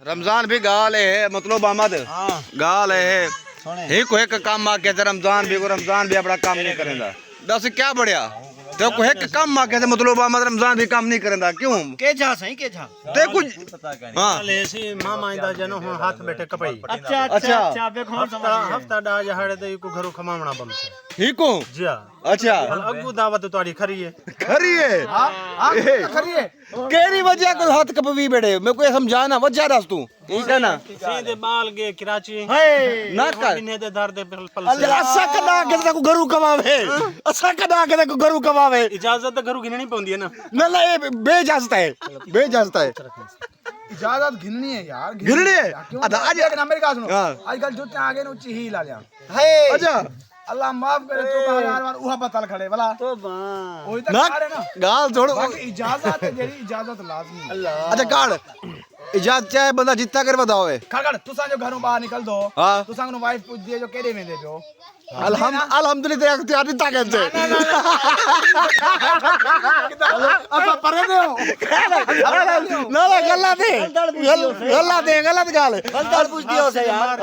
रमजान भी गाल है मतलब अहमद गाल है एक काम आ के रमजान भी अपना काम नहीं करेंदा दस क्या बढ़िया तो को एक काम आ के मतलब अहमद रमजान भी काम नहीं करेंदा क्यों के जा सही के जा ते कुछ हां लेसी मामा इंदा जनो हुन हाथ बैठे कपई अच्छा अच्छा अच्छा बेखोन हफ्ता डा जहाड़े ते को घरो खमावणा बम से ठीक हो जी अच्छा अगू दावत तोड़ी खरी है हां खरी है केरी वजह को हाथ कपवी बैठे मैं कोई समझाना वजह दस तू ठीक है ना सीधे बाल गे कराची ना कर बिने दे दर दे पल अल्लाह असा कदा के को घरू कमावे असा कदा के को घरू कमावे इजाजत घरू गिननी पौंदी है ना ना ये बेइजाजत है इजाजत घिननी है यार गिरनी है अच्छा आज एक नंबर का सुनो आजकल जो आगे नो ही ला जा अच्छा अल्लाह माफ करे तो हजार बार उहा पतल खड़े भला तो बा ओही तक ना खड़े ना गाल छोड़ो बाकी इजाजत है जेरी इजाजत लाजमी अल्लाह अच्छा गाल इजाजत चाहे बंदा जितना कर बताओ है खड़ तुसा जो घरों बाहर निकल दो हां तुसा नो वाइफ पूछ दिए जो केड़े में दे जो अल्हम्दुलिल्लाह इख्तियार नहीं ताकत से अब परे दे ना गलत गाल बंदर पूछ दियो से यार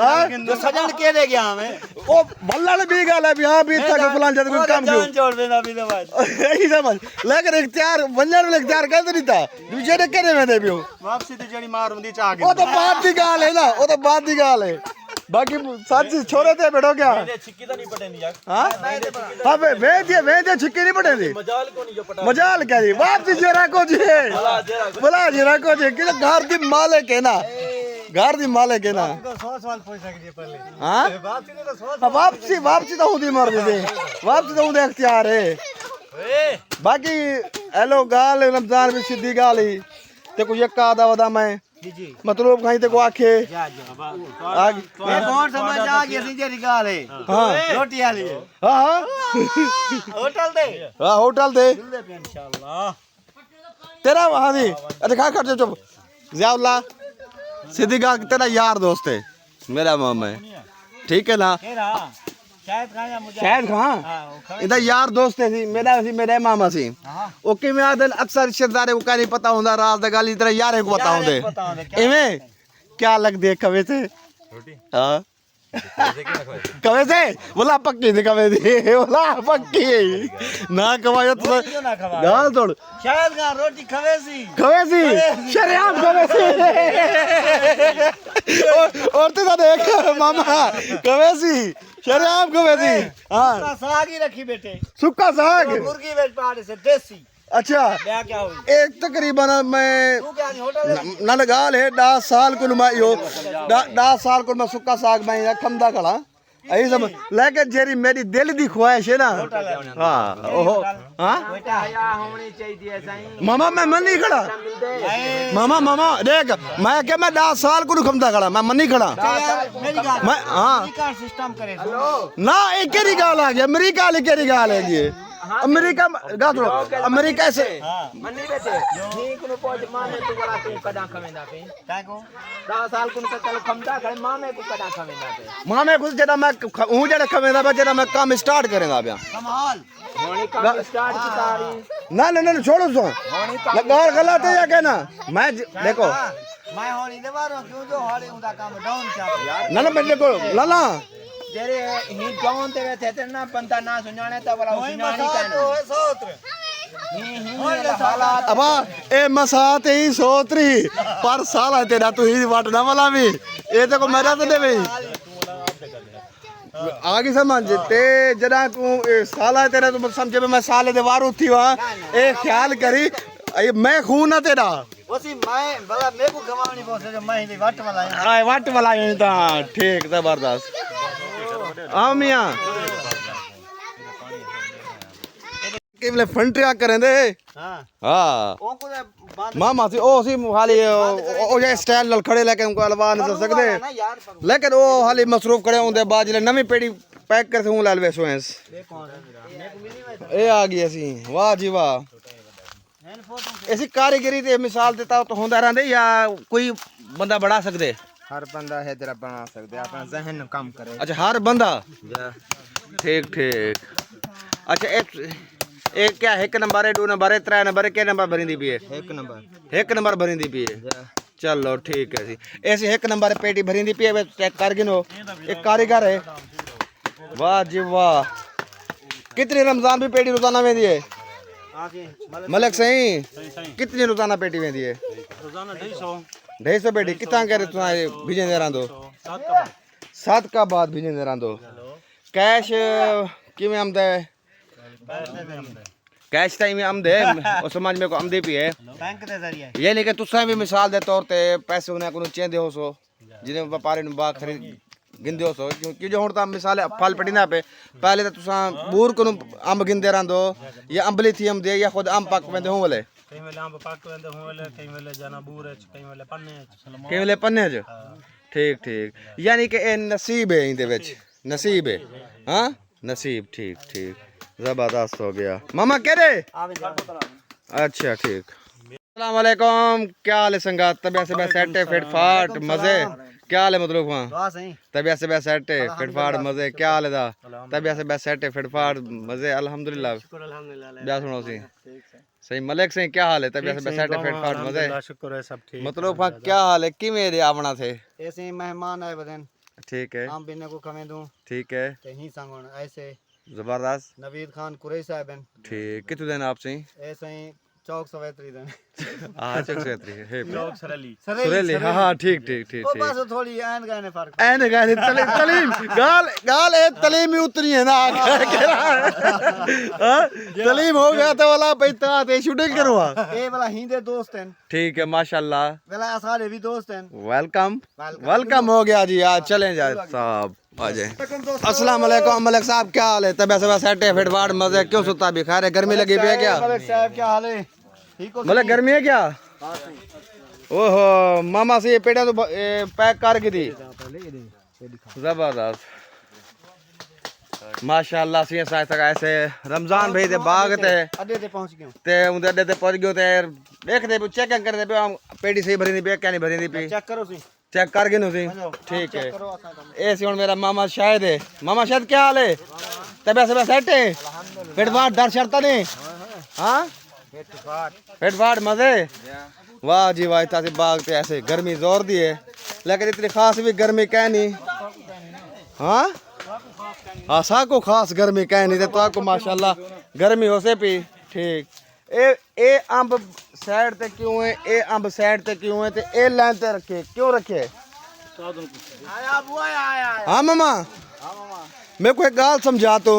जो सजन के दे गया हमें ओ बल्लड़ भी गाल है भी हां भी इतना फलान जद कोई काम जान छोड़ देना भी तो बात यही समझ लेकिन इख्तियार बंजर में इख्तियार कर नहीं था दूसरे ने करे में दे भी वापसी ते जड़ी मार हुंदी चा वो तो बात की गाल है ना वो तो बात की गाल है बाकी सच छोरे थे बैठो क्या छिक्की तो नहीं पटेंदी यार हां हां वे छिक्की नहीं पटेंदी मजाल को नहीं जो पटा मजाल क्या जी वापसी जेरा को जी बोला जेरा को जी कि घर दी मालिक है ना घर दी मालिक है ना 100 सवाल पूछ सकदी है पहले हां वापसी ने तो 100 वापसी तो उदी मार दे वापसी तो उदे इख्तियार है बाकी हेलो गाल रमजान भी सीधी गाल ही ते को यक्का आदा वदा मैं जी मतलब कहीं ते को आखे जा आग ये कौन समझ आ गया सी जेरी गाल है हां रोटी वाली हां होटल दे हां होटल दे इंशाल्लाह तेरा वहां दी अच्छा खा खा चुप जियाउल्लाह सीधी गाल तेरा यार दोस्त है मेरा मामा है ठीक है ना केरा शायद खाया मुझे शायद कहाँ इधर यार दोस्त है मेरे मामा सी ओके में आदन अक्सर रिश्तेदार को का नहीं पता होंदा रात दा गाली तेरा यार को पता होंदे इवें क्या लग दे कवे से हां कवे से बोला पक्की से कवे दे बोला पक्की ना कवायो तो गाल तोड़ शायद का रोटी खवे सी शरेआम कवे सी और तो देख मामा कवे सी शरेआम कवे सी हां साग ही रखी बेटे सुक्का साग मुर्गी वेच पाड़े से देसी अच्छा क्या क्या हुई एक तकरीबन मैं तू क्या होटल नल गाल है 10 साल को मैं यो 10 साल को मैं सुक्का साग मैं खमदा खड़ा ऐसे समझ लेकिन जेरी मेरी दिल दी ख्वाहिश है ना हां ओहो हां बेटा हया होनी चाहिए सही मामा मैं मन नहीं खड़ा मामा देख मैं क्या मैं 10 साल को खमदा खड़ा मैं मन नहीं खड़ा मेरी गाल मैं हां का सिस्टम करे ना एक केरी गाल आ गया अमेरिका ले केरी गाल है जी अमेरिका गातो अमेरिका से मन्नी बेटे नी को पहुंच माने तू बड़ा तू कदा खवेंदा पे काय को 10 साल को चल खमदा करे मामे को कदा खवेंदा पे मामे कुछ जदा मैं हूं जड़ा खवेंदा बा जड़ा मैं काम स्टार्ट करेंदा बया कमाल होनी काम स्टार्ट की तारी ना छोड़ो सो गाल गलत है या कहना मैं देखो मैं होनी दे मारो क्यों जो होली उदा काम डाउन चाप यार ना मैं देखो लाला जेरे ही डाउन ते वे थे ना पंता ना सुनाने ता वाला सुनानी कहना सोत्र अबा ए मसात ही सोतरी पर साला तेरा तू ही वटना वाला भी ए ते को मेरा तो दे भाई आगे समझ ते जरा तू साला तेरा तू समझे मैं साले दे वारू थी वहां ए ख्याल करी मैं खून ना तेरा ओसी मैं भला मेरे को गवानी पहुंचे जो मैं ही वट वाला आए वट वाला ता ठीक जबरदस्त आओ मियां केवल फंट्रिया करें दे हां हां ओ को मामा सी ओ सी खाली ओ ये स्टाइल नाल खड़े लेके उनको अलवा नहीं सकते लेकिन वो खाली मसरूफ खड़े होंदे बाद जिले नवी पेड़ी पैक करते हूं लाल वैसो हैं ए आ गई सी वाह जी वाह ऐसी कारीगरी ते मिसाल देता तो होंदा रहंदे या कोई बंदा बढ़ा सकदे हर बंदा है तेरा बना सकते अपना जहन काम करे अच्छा हर बंदा ठीक अच्छा एक क्या एक नंबर है 2 नंबर है 3 नंबर है के नंबर भरिंदी भी है एक नंबर भरिंदी भी है चलो ठीक है जी ऐसी एक नंबर पेटी भरी दी पिए चेक कर गिनो एक कारीगर है वाह जी वाह कितनी रमजान भी पेटी रोजाना में दिए मलिक सही कितनी रोजाना पेटी में दिए रोजाना 250 पेटी कितना कह रहे तुम्हारे भेजे दे दो 7 का बाद भेजे दे दो कैश किमें आमद है कैश टाइम में आमद है और समाज में को आमदे भी है बैंक दे जरिए ये नहीं कि तुसा भी मिसाल दे तौर ते पैसे उन्हें को चेंदे हो सो जिन्हें व्यापारी नु बाग खरीद गिंदे हो सो क्योंकि जो हुन ता मिसाल फल पड़ी ना पे पहले तो तुसा बूर को अंब गिंदे रहंदो या अंबली थी हम दे या खुद अंब पक वेंदे हो वाले कई वेले अंब पक वेंदे हो वाले कई वेले जाना बूर है कई वेले पन्ने कई वेले पन्ने च ठीक ठीक यानी कि ए नसीब है इंदे विच नसीब है हां नसीब ठीक ठीक जबरदस्त हो गया मामा कह रहे अच्छा ठीक अस्सलाम वालेकुम क्या हाल है संगात तबियत से सेट है फिट फाट मजे क्या हाल है मतलब वहाँ तबियत से सेट है फिट फाट मजे क्या हाल है दा तबियत से सेट है फिट फाट मजे अल्हम्दुलिल्लाह क्या सुनो सी सही मलिक से क्या हाल है तबियत से सेट है फिट फाट मजे शुक्र है सब ठीक मतलब वहाँ क्या हाल है कि मेरे आवना थे ऐसे मेहमान आए बदन ठीक है आम पीने को खमे दूं ठीक है कहीं संगोन ऐसे जबरदस्त नवीद खान कुरैश साहब हैं ठीक कितने दिन आपसे ऐसे ही चौक सवेत्री दिन हाँ चौक सवेत्री है लोग सरली सुरेली हाँ हाँ ठीक ठीक ठीक वो ठीक बस थोड़ी ऐन गाने फर्क ऐने गाने तलीम गाल गाल ए तलीम ही उतरी है ना हाँ तलीम हो गया तो वाला पैसा ते शूटिंग करवा ए वाला हिंदे दोस्त हैं ठीक है माशाल्लाह वाला सारे भी दोस्त हैं वेलकम वेलकम हो गया जी आज चलें जाए साहब आ जाए अस्सलाम वालेकुम मलिक साहब क्या हाल है तबियत से सेट है फिट फाट मजे क्यों सुता भी खा रहे गर्मी लगी हुई है क्या मलिक साहब क्या हाल है ठीक हो मलिक गर्मी है क्या ओहो मामा से ये पेड़ा तो पैक कर के दी जबरदस्त माशाल्लाह सी साइज तक ऐसे रमजान भाई दे बाग ते अड्डे ते पहुंच गयो ते उंदे अड्डे ते पहुंच गयो ते देख दे चेकिंग कर दे पेटी सही भरी दी पे क्या नहीं भरी दी पी चेक करो सी चेक कर गिनो सी ठीक है ए सी हुन मेरा मामा शायद है मामा शायद क्या हाल है तबियत से सेट है पेट फाट डर शरता नहीं हां पेट फाट मजे वाह जी वाह तासी बाग ते ऐसे गर्मी जोर दी है लेकिन इतनी खास भी गर्मी कह नहीं हाँ आसा को खास गर्मी कह नहीं तो आपको माशाल्लाह गर्मी हो से पी ठीक ए अंब साइड ते क्यों है ए अंब साइड ते क्यों है ते ए लाइन ते रखे क्यों रखे आया बुआ आया हाँ मामा मैं कोई गाल समझा तो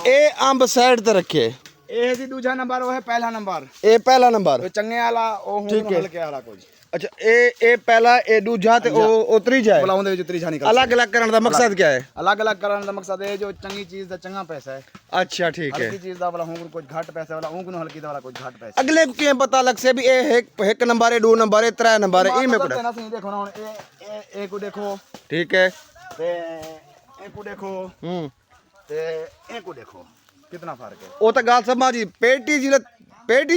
ए अंब साइड ते रखे ए जी दूसरा नंबर वो है पहला नंबर ए पहला नंबर वो चंगे वाला ओ ठीक है हल्के वाला कुछ अच्छा ए पहला ए दूजा ते ओ उतरी जाए बोला उनदे विच त्रीजा निकल अलग अलग करने का मकसद क्या है अलग अलग करने का मकसद है जो चंगी चीज दा चंगा पैसा है अच्छा ठीक है हल्की चीज दा वाला हूं कुछ घाट पैसा वाला हूं हल्की दा वाला कुछ घाट पैसा अगले को क्या पता लग से भी ए एक नंबर है 2 नंबर है 3 नंबर है ई में कोड़ा ना सही देखो ना ए को देखो ठीक है ते ए को देखो ते ए को देखो कितना फर्क है वो तो गाल समझ पेटी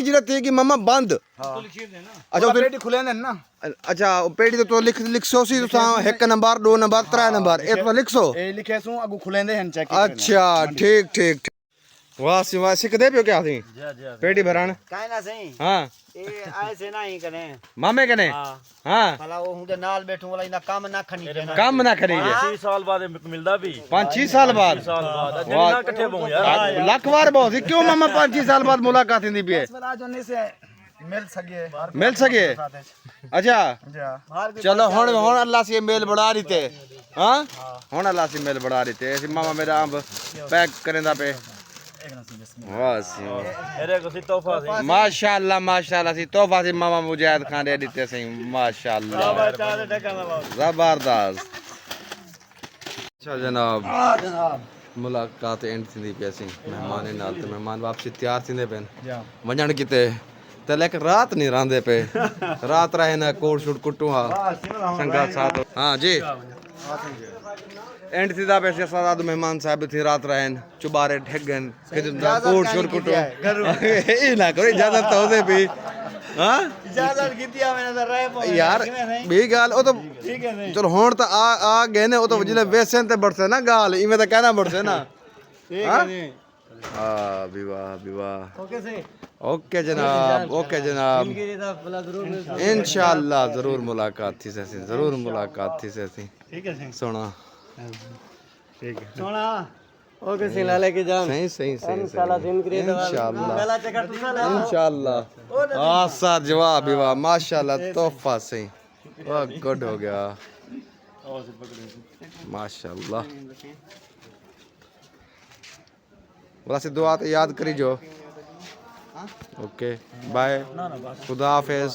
जिला थी कि मम्मा बंद अच्छा पेटी खुले ने ना अच्छा पेटी तो लिख सो सी तो एक नंबर 2 नंबर 3 नंबर ए तो लिख सो ए लिखे सु अगु खुलेंदे हैं चेक अच्छा ठीक ठीक वाह सिवा सिख दे पियो क्या थी पेटी भरान काई ना सही हां ए ऐसे ना ही करे मामे कने हां भला वो हुंदे नाल बैठू वाला इना काम ना खनी देना काम ना खरीदे 6 साल बाद मिलदा भी 5-6 साल बाद ना इकट्ठे बहु यार लाख बार बहुत क्यों मामा 5-6 साल बाद मुलाकात हिंदी भी है वाला जो ने से मिल सके अच्छा चलो हुन अल्लाह से मेल बढ़ा रही हां हुन अल्लाह से मेल बढ़ा रही ऐसे मामा मेरा अंब पैक करेंदा पे अरे को सी तोहफा माशाल्लाह सी तोहफा सी मामा मुजाहिद खान दे देते सही माशाल्लाह जबरदस्त अच्छा जनाब मुलाकात एंड थी पैसी मेहमान नाल ते मेहमान वापसी तैयार थींदे पेन वञण किते ते लेकिन रात नहीं रहंदे पे रात रहे ना कोट शूट कुटू हा संगा साथ हां जी एंड सीधा पैसे सादा मेहमान साहब थी रात रहन चुबारे ठगन कोट शूट कुटू ई ना करो इजाजत तो दे भी हां इजाजत कीतिया मैंने तो रहे यार भी गाल ओ तो ठीक है चलो हुन तो आ गए ने ओ तो जिले वेसन ते बढ़से ना गाल इमे तो कहना बढ़से ना ठीक है हां विवाह विवाह ओके से ओके जनाब, ओके जनाब, इंशाल्लाह जरूर मुलाकात थी सैसी, जरूर मुलाकात थी सैसी। ठीक है सोना ठीक है सोना ओके सिला लेके जान सही सही सही साला दिन के इंशाल्लाह पहला चक्कर तू साला इंशाल्लाह। हाँ सर जवाब भी वाह माशाल्लाह, तोहफा सही, वाह गुड हो गया माशाल्लाह। बस दुआ तो याद करी जो। ओके बाय, खुदा हाफिज।